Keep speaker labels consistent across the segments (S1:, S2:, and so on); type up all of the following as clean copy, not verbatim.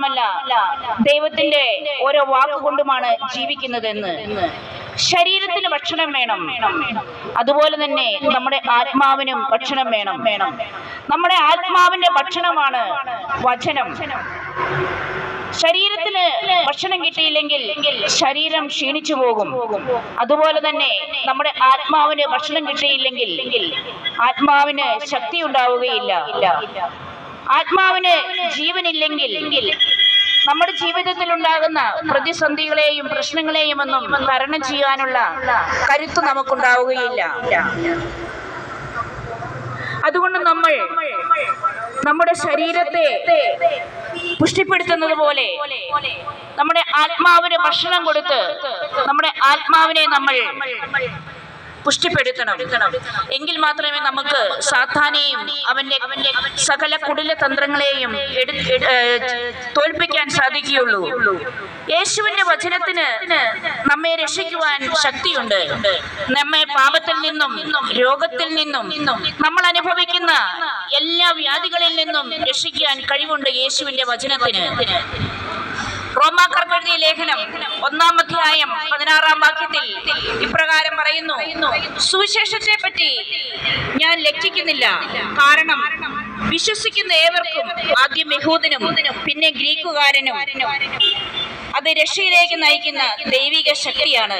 S1: മാത്രമല്ല ദൈവത്തിന്റെ ഓരോ വാക്കുകൊണ്ടുമാണ് ജീവിക്കുന്നതെന്ന്. ശരീരത്തിന് ഭക്ഷണം വേണം, അതുപോലെ തന്നെ നമ്മുടെ ആത്മാവിനും ഭക്ഷണം വേണം. നമ്മുടെ ആത്മാവിന്റെ ഭക്ഷണമാണ് വചനം. ശരീരത്തിന് ഭക്ഷണം കിട്ടിയില്ലെങ്കിൽ ശരീരം ക്ഷീണിച്ചു പോകും. അതുപോലെ തന്നെ നമ്മുടെ ആത്മാവിന് ഭക്ഷണം കിട്ടിയില്ലെങ്കിൽ ആത്മാവിന് ശക്തി ഉണ്ടാവുകയില്ല. ആത്മാവിന് ജീവനില്ലെങ്കിൽ നമ്മുടെ ജീവിതത്തിൽ ഉണ്ടാകുന്ന പ്രതിസന്ധികളെയും പ്രശ്നങ്ങളെയും ഒന്നും തരണം ചെയ്യാനുള്ള കരുത്ത് നമുക്കുണ്ടാവുകയില്ല. അതുകൊണ്ട് നമ്മൾ നമ്മുടെ ശരീരത്തെ പുഷ്ടിപ്പെടുത്തുന്നത് പോലെ നമ്മുടെ ആത്മാവിന് ഭക്ഷണം കൊടുത്ത് നമ്മുടെ ആത്മാവിനെ നമ്മൾ പുഷ്ടിപ്പെടുത്തണം. എങ്കിൽ മാത്രമേ നമുക്ക് സാത്താനെയും അവന്റെ സകല കുടില തന്ത്രങ്ങളെയും തോൽപ്പിക്കാൻ സാധിക്കുകയുള്ളൂ. യേശുവിന്റെ വചനത്തിന് നമ്മെ രക്ഷിക്കുവാൻ ശക്തിയുണ്ട്. നമ്മെ പാപത്തിൽ നിന്നും രോഗത്തിൽ നിന്നും നമ്മൾ അനുഭവിക്കുന്ന എല്ലാ വ്യാധികളിൽ നിന്നും രക്ഷിക്കാൻ കഴിവുണ്ട് യേശുവിന്റെ വചനത്തിന്. റോമാക്കാർക്ക് എഴുതിയ ലേഖനം 1-ാം അധ്യായം 16-ാം വാക്യത്തിൽ ഇപ്രകാരം പറയുന്നു: സുവിശേഷത്തെ പറ്റി ഞാൻ ലജ്ജിക്കുന്നില്ല, കാരണം വിശ്വസിക്കുന്ന ഏവർക്കും, ആദ്യം യഹൂദനും പിന്നെ ഗ്രീക്കുകാരനും, അത് രക്ഷയിലേക്ക് നയിക്കുന്ന ദൈവിക ശക്തിയാണ്.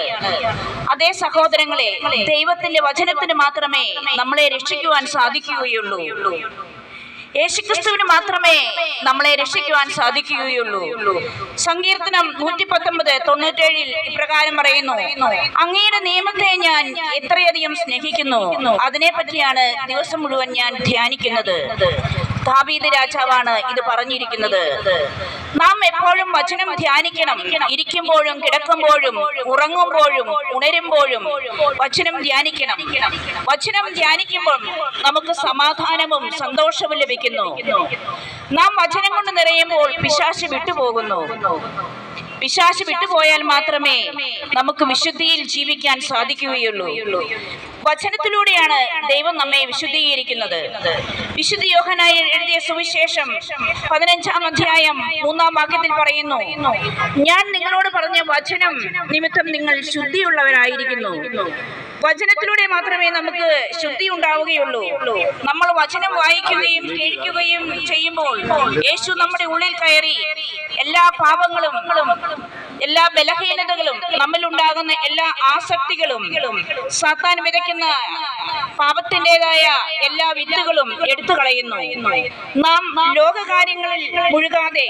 S1: അതേ സഹോദരങ്ങളെ, ദൈവത്തിന്റെ വചനത്തിന് മാത്രമേ നമ്മളെ രക്ഷിക്കുവാൻ സാധിക്കുകയുള്ളൂ. യേശുക്രിസ്തുവിന് മാത്രമേ നമ്മളെ രക്ഷിക്കുവാൻ സാധിക്കുകയുള്ളൂ. സങ്കീർത്തനം 119:97 ഇപ്രകാരം പറയുന്നു: അങ്ങയുടെ നിയമത്തെ ഞാൻ എത്രയധികം സ്നേഹിക്കുന്നു, അതിനെ പറ്റിയാണ് ദിവസം മുഴുവൻ ഞാൻ ധ്യാനിക്കുന്നത്. ദാവീദ് രാജാവാണ് ഇത് പറഞ്ഞിരിക്കുന്നത്. നാം എപ്പോഴും വചനം ധ്യാനിക്കണം. ഇരിക്കുമ്പോഴും കിടക്കുമ്പോഴും ഉറങ്ങുമ്പോഴും ഉണരുമ്പോഴും വചനം ധ്യാനിക്കണം. വചനം ധ്യാനിക്കുമ്പോൾ നമുക്ക് സമാധാനവും സന്തോഷവും ലഭിക്കുന്നു. നാം വചനം കൊണ്ട് നിറയുമ്പോൾ പിശാച് വിട്ടുപോകുന്നു. പിശാച് വിട്ടുപോയാൽ മാത്രമേ നമുക്ക് വിശുദ്ധിയിൽ ജീവിക്കാൻ സാധിക്കുകയുള്ളൂ. വചനത്തിലൂടെയാണ് ദൈവം നമ്മെ വിശുദ്ധീകരിക്കുന്നത്. വിശുദ്ധ യോഹന്നാൻ എഴുതിയ സുവിശേഷം 15-ാം അധ്യായം 3-ാം വാക്യത്തിൽ പറയുന്നു: ഞാൻ നിങ്ങളോട് പറഞ്ഞ വചനം നിമിത്തം നിങ്ങൾ ശുദ്ധിയുള്ളവരായിരിക്കുന്നു. വചനത്തിലൂടെ മാത്രമേ നമുക്ക് ശുദ്ധി ഉണ്ടാവുകയുള്ളൂ. നമ്മൾ വചനം വായിക്കുകയും കേൾക്കുകയും ചെയ്യുമ്പോൾ യേശു നമ്മുടെ ഉള്ളിൽ കയറി എല്ലാ പാപങ്ങളും എല്ലാ ബലഹീനതകളും നമ്മിലുണ്ടാകുന്ന എല്ലാ ആസക്തികളും സാത്താൻ വിതയ്ക്കുന്ന പാപത്തിൻ്റെതായ എല്ലാ വിത്തുകളും എടുത്തു കളയുന്നു. നാം ലോകകാര്യങ്ങളിൽ മുഴുകാതെ